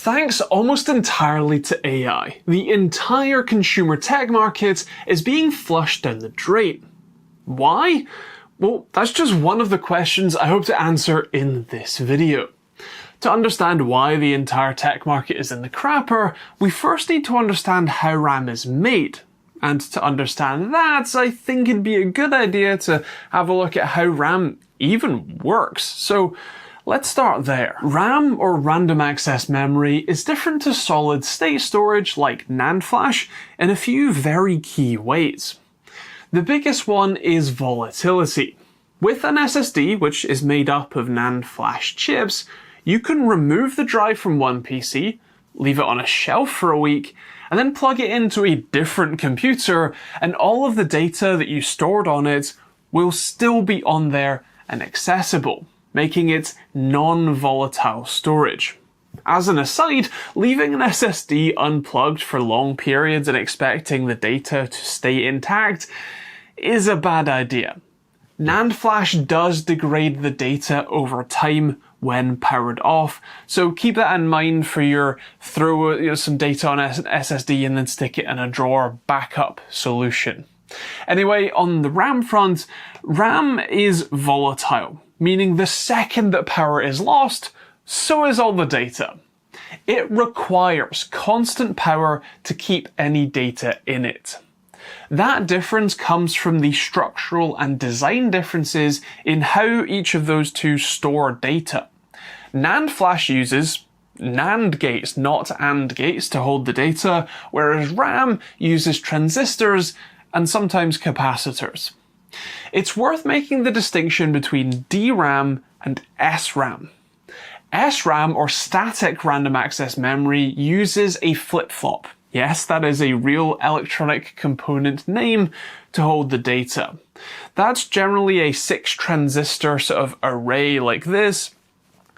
Thanks almost entirely to AI, the entire consumer tech market is being flushed down the drain. Why? Well, that's just one of the questions I hope to answer in this video. To understand why the entire tech market is in the crapper, we first need to understand how RAM is made. And to understand that, I think it'd be a good idea to have a look at how RAM even works. So let's start there. RAM, or random access memory, is different to solid state storage like NAND flash in a few very key ways. The biggest one is volatility. With an SSD, which is made up of NAND flash chips, you can remove the drive from one PC, leave it on a shelf for a week, and then plug it into a different computer, and all of the data that you stored on it will still be on there and accessible, making it non-volatile storage. As an aside, leaving an SSD unplugged for long periods and expecting the data to stay intact is a bad idea. NAND flash does degrade the data over time when powered off, so keep that in mind for your throw some data on SSD and then stick it in a drawer backup solution. Anyway, on the RAM front, RAM is volatile, meaning the second that power is lost, so is all the data. It requires constant power to keep any data in it. That difference comes from the structural and design differences in how each of those two store data. NAND flash uses NAND gates, not AND gates, to hold the data, whereas RAM uses transistors and sometimes capacitors. It's worth making the distinction between DRAM and SRAM. SRAM, or static random access memory, uses a flip-flop. Yes, that is a real electronic component name to hold the data. That's generally a 6-transistor sort of array like this,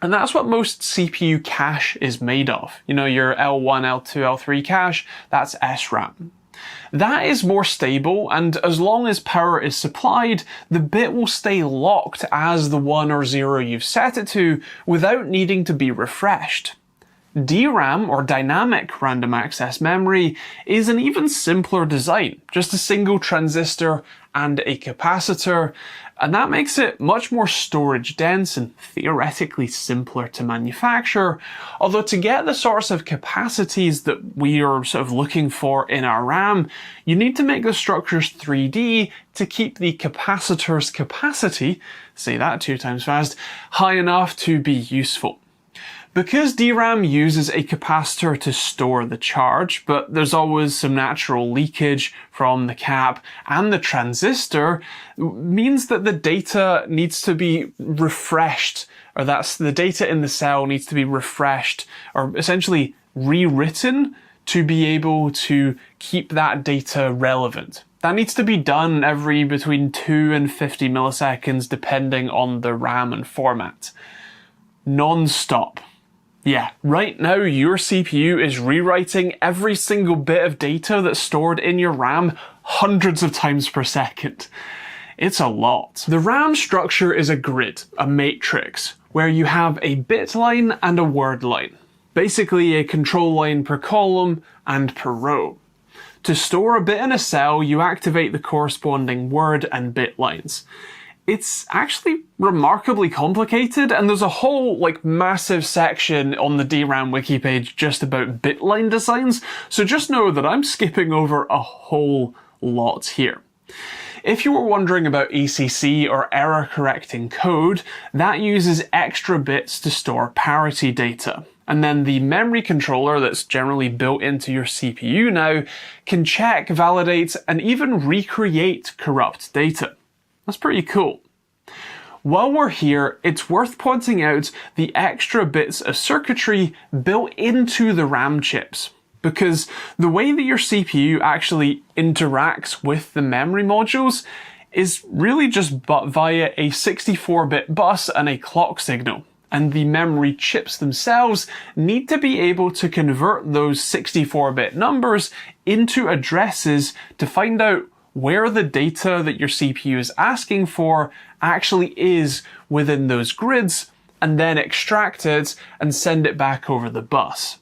and that's what most CPU cache is made of. You know, your L1, L2, L3 cache, that's SRAM. That is more stable, and as long as power is supplied, the bit will stay locked as the 1 or 0 you've set it to without needing to be refreshed. DRAM, or dynamic random access memory, is an even simpler design, just a single transistor and a capacitor, and that makes it much more storage dense and theoretically simpler to manufacture, although to get the sorts of capacities that we are sort of looking for in our RAM, you need to make the structures 3D to keep the capacitor's capacity, say that 2 times fast, high enough to be useful. Because DRAM uses a capacitor to store the charge, but there's always some natural leakage from the cap and the transistor, means that the data needs to be refreshed, or that's the data in the cell needs to be refreshed, or essentially rewritten to be able to keep that data relevant. That needs to be done every between 2 and 50 milliseconds depending on the RAM and format. Non-stop. Yeah, right now your CPU is rewriting every single bit of data that's stored in your RAM hundreds of times per second. It's a lot. The RAM structure is a grid, a matrix, where you have a bit line and a word line. Basically a control line per column and per row. To store a bit in a cell, you activate the corresponding word and bit lines. It's actually remarkably complicated, and there's a whole massive section on the DRAM wiki page just about bitline designs, so just know that I'm skipping over a whole lot here. If you were wondering about ACC, or error correcting code, that uses extra bits to store parity data. And then the memory controller that's generally built into your CPU now can check, validate, and even recreate corrupt data. That's pretty cool. While we're here, it's worth pointing out the extra bits of circuitry built into the RAM chips, because the way that your CPU actually interacts with the memory modules is really just via a 64-bit bus and a clock signal. And the memory chips themselves need to be able to convert those 64-bit numbers into addresses to find out where the data that your CPU is asking for actually is within those grids, and then extract it and send it back over the bus.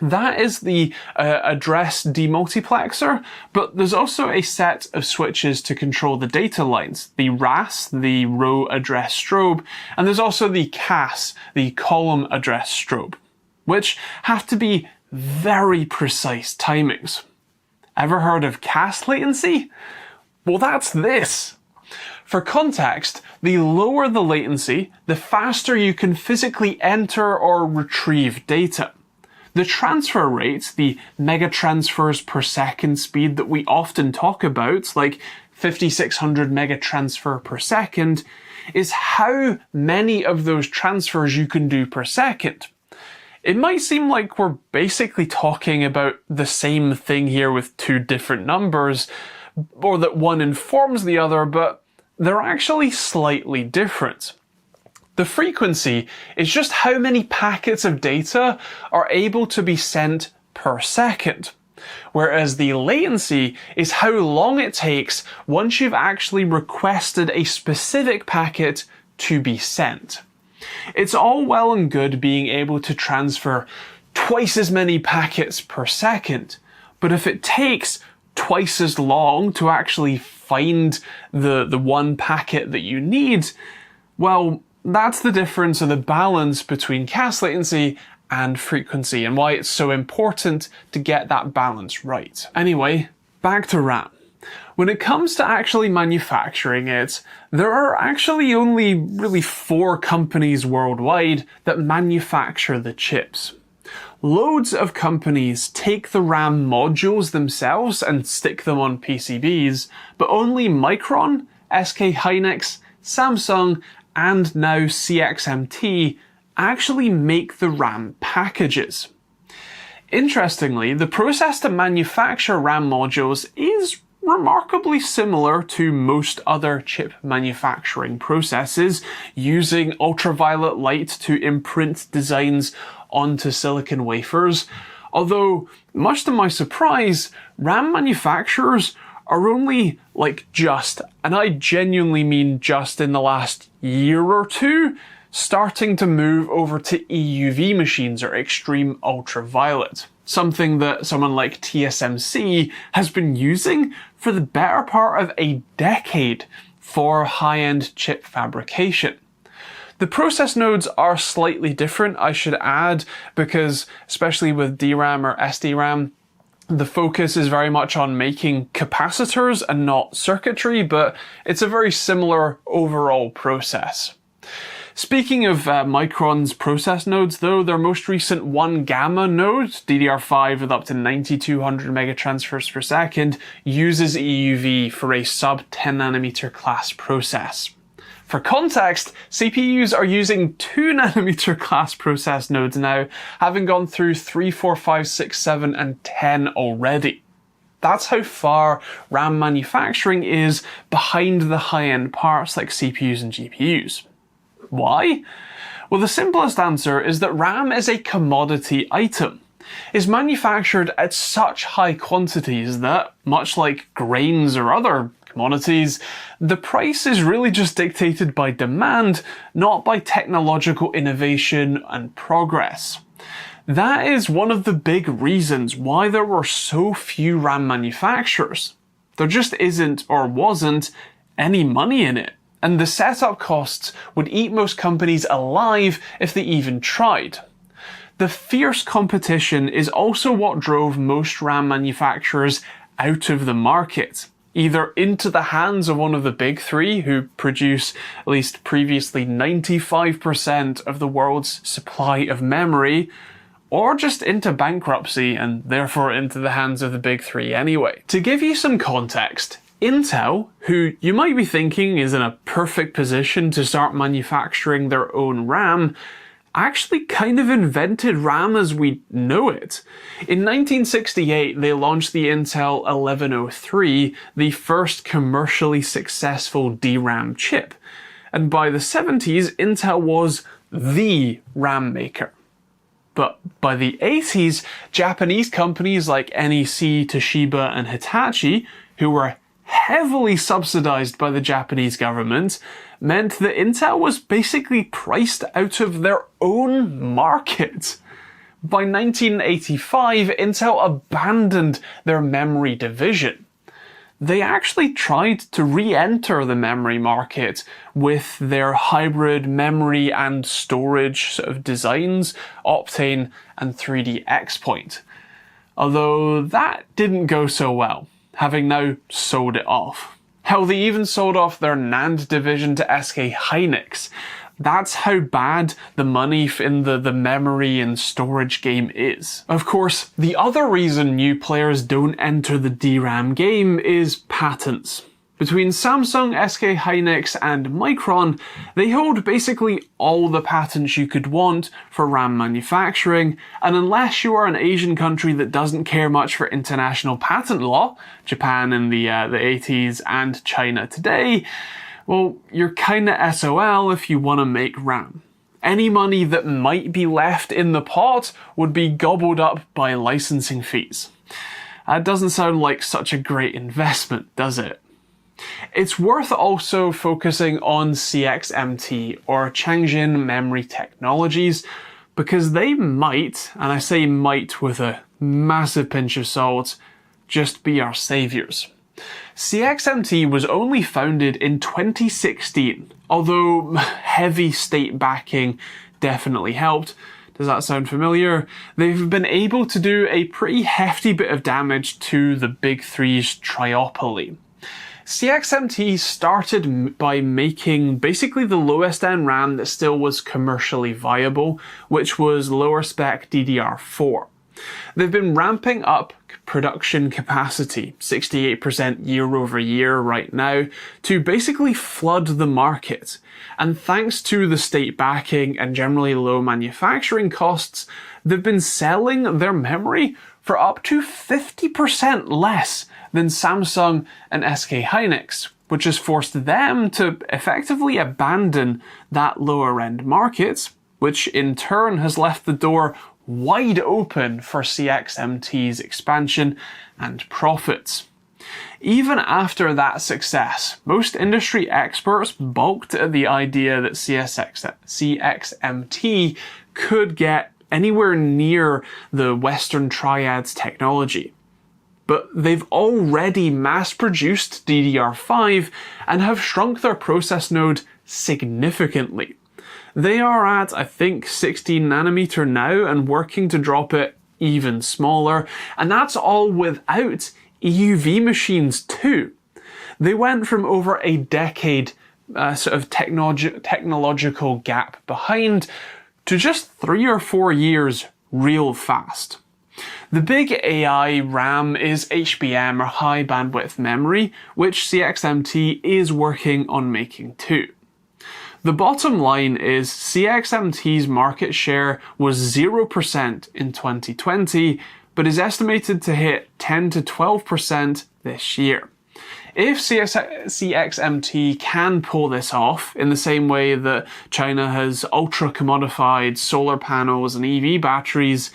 That is the address demultiplexer, but there's also a set of switches to control the data lines, the RAS, the row address strobe, and there's also the CAS, the column address strobe, which have to be very precise timings. Ever heard of CAS latency? Well, that's this. For context, the lower the latency, the faster you can physically enter or retrieve data. The transfer rate, the megatransfers per second speed that we often talk about, like 5600 megatransfer per second, is how many of those transfers you can do per second. It might seem like we're basically talking about the same thing here with two different numbers, or that one informs the other, but they're actually slightly different. The frequency is just how many packets of data are able to be sent per second, whereas the latency is how long it takes once you've actually requested a specific packet to be sent. It's all well and good being able to transfer twice as many packets per second, but if it takes twice as long to actually find the one packet that you need, well, that's the difference in the balance between CAS latency and frequency, and why it's so important to get that balance right. Anyway, back to RAM. When it comes to actually manufacturing it, there are actually only really 4 companies worldwide that manufacture the chips. Loads of companies take the RAM modules themselves and stick them on PCBs, but only Micron, SK Hynix, Samsung, and now CXMT actually make the RAM packages. Interestingly, the process to manufacture RAM modules is remarkably similar to most other chip manufacturing processes, using ultraviolet light to imprint designs onto silicon wafers, although, much to my surprise, RAM manufacturers are only just, and I genuinely mean just in the last year or two, starting to move over to EUV machines, or extreme ultraviolet. Something that someone like TSMC has been using for the better part of a decade for high-end chip fabrication. The process nodes are slightly different, I should add, because especially with DRAM or SDRAM, the focus is very much on making capacitors and not circuitry, but it's a very similar overall process. Speaking of Micron's process nodes though, their most recent 1-gamma node, DDR5 with up to 9200 megatransfers per second, uses EUV for a sub-10 nanometer class process. For context, CPUs are using 2 nanometer class process nodes now, having gone through 3, 4, 5, 6, 7, and 10 already. That's how far RAM manufacturing is behind the high-end parts like CPUs and GPUs. Why? Well, the simplest answer is that RAM is a commodity item. It's manufactured at such high quantities that, much like grains or other commodities, the price is really just dictated by demand, not by technological innovation and progress. That is one of the big reasons why there were so few RAM manufacturers. There just isn't, or wasn't, any money in it, and the setup costs would eat most companies alive if they even tried. The fierce competition is also what drove most RAM manufacturers out of the market, either into the hands of one of the big 3 who produce at least previously 95% of the world's supply of memory, or just into bankruptcy and therefore into the hands of the big 3 anyway. To give you some context, Intel, who you might be thinking is in a perfect position to start manufacturing their own RAM, actually kind of invented RAM as we know it. In 1968, they launched the Intel 1103, the first commercially successful DRAM chip. And by the 70s, Intel was the RAM maker. But by the 80s, Japanese companies like NEC, Toshiba, and Hitachi, who were heavily subsidized by the Japanese government, meant that Intel was basically priced out of their own market. By 1985, Intel abandoned their memory division. They actually tried to re-enter the memory market with their hybrid memory and storage sort of designs, Optane and 3D X-Point. Although that didn't go so well, having now sold it off. Hell, they even sold off their NAND division to SK Hynix. That's how bad the money in the memory and storage game is. Of course, the other reason new players don't enter the DRAM game is patents. Between Samsung, SK Hynix and Micron, they hold basically all the patents you could want for RAM manufacturing, and unless you are an Asian country that doesn't care much for international patent law, Japan in the 80s and China today, well, you're kinda SOL if you want to make RAM. Any money that might be left in the pot would be gobbled up by licensing fees. That doesn't sound like such a great investment, does it? It's worth also focusing on CXMT or Changjian Memory Technologies because they might, and I say might with a massive pinch of salt, just be our saviors. CXMT was only founded in 2016, although heavy state backing definitely helped. Does that sound familiar? They've been able to do a pretty hefty bit of damage to the Big Three's triopoly. CXMT started by making basically the lowest end RAM that still was commercially viable, which was lower spec DDR4. They've been ramping up production capacity, 68% year over year right now, to basically flood the market. And thanks to the state backing and generally low manufacturing costs, they've been selling their memory for up to 50% less than Samsung and SK Hynix, which has forced them to effectively abandon that lower end market, which in turn has left the door wide open for CXMT's expansion and profits. Even after that success, most industry experts balked at the idea that CXMT could get anywhere near the Western Triad's technology. But they've already mass-produced DDR5 and have shrunk their process node significantly. They are at, I think, 16 nanometer now and working to drop it even smaller, and that's all without EUV machines too. They went from over a decade sort of technological gap behind to just 3 or 4 years real fast. The big AI RAM is HBM or high bandwidth memory, which CXMT is working on making too. The bottom line is CXMT's market share was 0% in 2020, but is estimated to hit 10 to 12% this year. If CXMT can pull this off in the same way that China has ultra-commodified solar panels and EV batteries,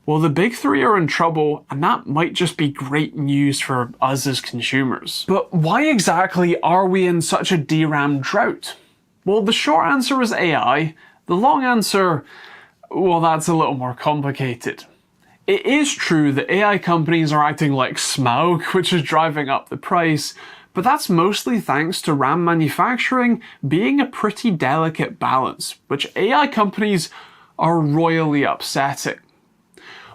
well, the big three are in trouble, and that might just be great news for us as consumers. But why exactly are we in such a DRAM drought? Well, the short answer is AI. The long answer, well, that's a little more complicated. It is true that AI companies are acting like Smaug, which is driving up the price, but that's mostly thanks to RAM manufacturing being a pretty delicate balance, which AI companies are royally upsetting.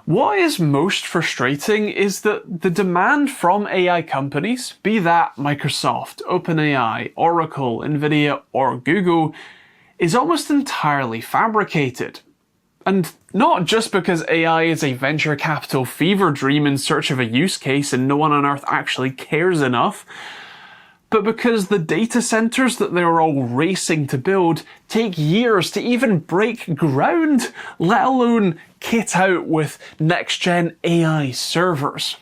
What is most frustrating is that the demand from AI companies, be that Microsoft, OpenAI, Oracle, Nvidia, or Google, is almost entirely fabricated. And not just because AI is a venture capital fever dream in search of a use case and no one on earth actually cares enough, but because the data centers that they're all racing to build take years to even break ground, let alone kit out with next-gen AI servers.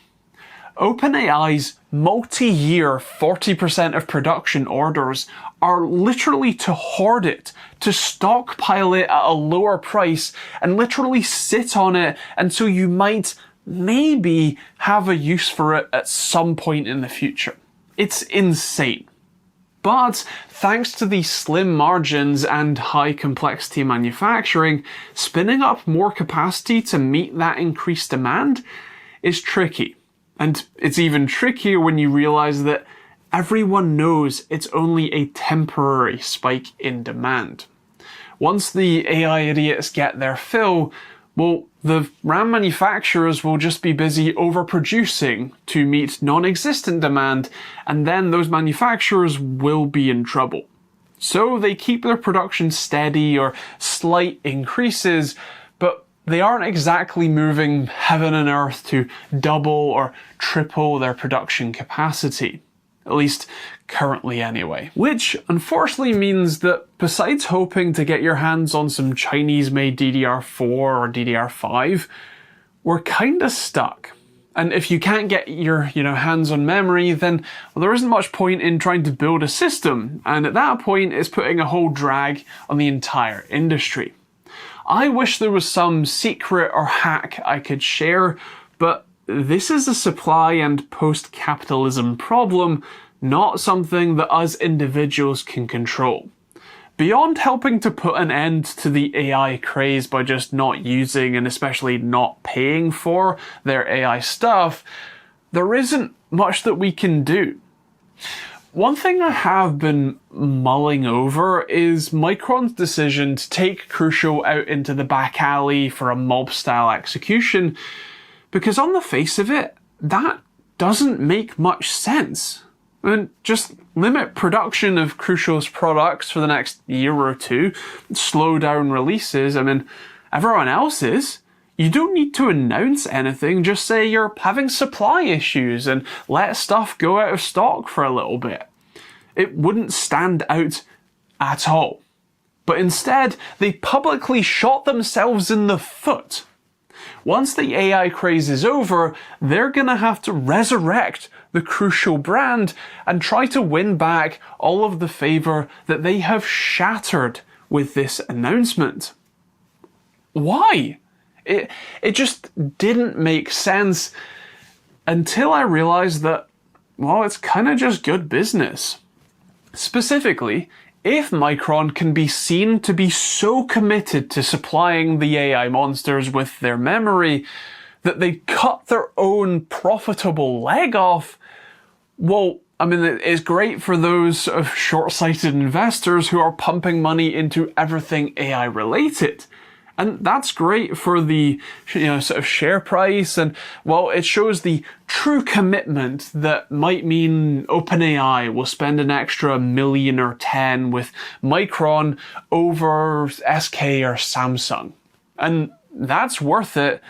OpenAI's multi-year 40% of production orders are literally to hoard it, to stockpile it at a lower price, and literally sit on it until you might maybe have a use for it at some point in the future. It's insane. But thanks to the slim margins and high complexity manufacturing, spinning up more capacity to meet that increased demand is tricky. And it's even trickier when you realize that everyone knows it's only a temporary spike in demand. Once the AI idiots get their fill, well, the RAM manufacturers will just be busy overproducing to meet non-existent demand, and then those manufacturers will be in trouble. So they keep their production steady or slight increases, but they aren't exactly moving heaven and earth to double or triple their production capacity. At least currently anyway. Which unfortunately means that besides hoping to get your hands on some Chinese-made DDR4 or DDR5, we're kinda stuck. And if you can't get your hands on memory, then there isn't much point in trying to build a system, and at that point it's putting a whole drag on the entire industry. I wish there was some secret or hack I could share, but this is a supply and post-capitalism problem, not something that us individuals can control. Beyond helping to put an end to the AI craze by just not using and especially not paying for their AI stuff, there isn't much that we can do. One thing I have been mulling over is Micron's decision to take Crucial out into the back alley for a mob-style execution, because on the face of it, that doesn't make much sense. I mean, just limit production of Crucial's products for the next year or two, slow down releases. I mean, everyone else is. You don't need to announce anything, just say you're having supply issues and let stuff go out of stock for a little bit. It wouldn't stand out at all. But instead, they publicly shot themselves in the foot. Once the AI craze is over, they're gonna have to resurrect the Crucial brand and try to win back all of the favor that they have shattered with this announcement. Why? It just didn't make sense until I realized that, well, it's kinda just good business. Specifically, if Micron can be seen to be so committed to supplying the AI monsters with their memory that they cut their own profitable leg off, well, I mean, it's great for those sort of short-sighted investors who are pumping money into everything AI related. And that's great for the sort of share price, and well, it shows the true commitment that might mean OpenAI will spend an extra $1 million or 10 with Micron over SK or Samsung. And that's worth it,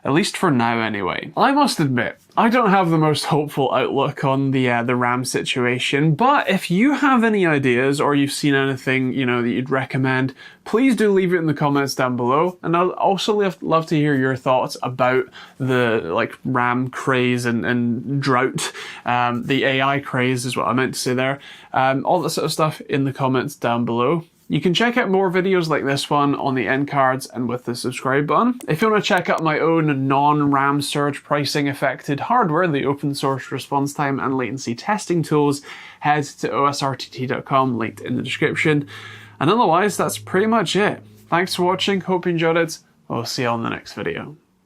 at least for now anyway. I must admit, I don't have the most hopeful outlook on the RAM situation, but if you have any ideas or you've seen anything, that you'd recommend, please do leave it in the comments down below. And I'll also love to hear your thoughts about the RAM craze and drought, the AI craze is what I meant to say there. All that sort of stuff in the comments down below. You can check out more videos like this one on the end cards and with the subscribe button. If you want to check out my own non-RAM surge pricing affected hardware, the open source response time and latency testing tools, head to osrtt.com, linked in the description. And otherwise, that's pretty much it. Thanks for watching, hope you enjoyed it. I'll see you on the next video.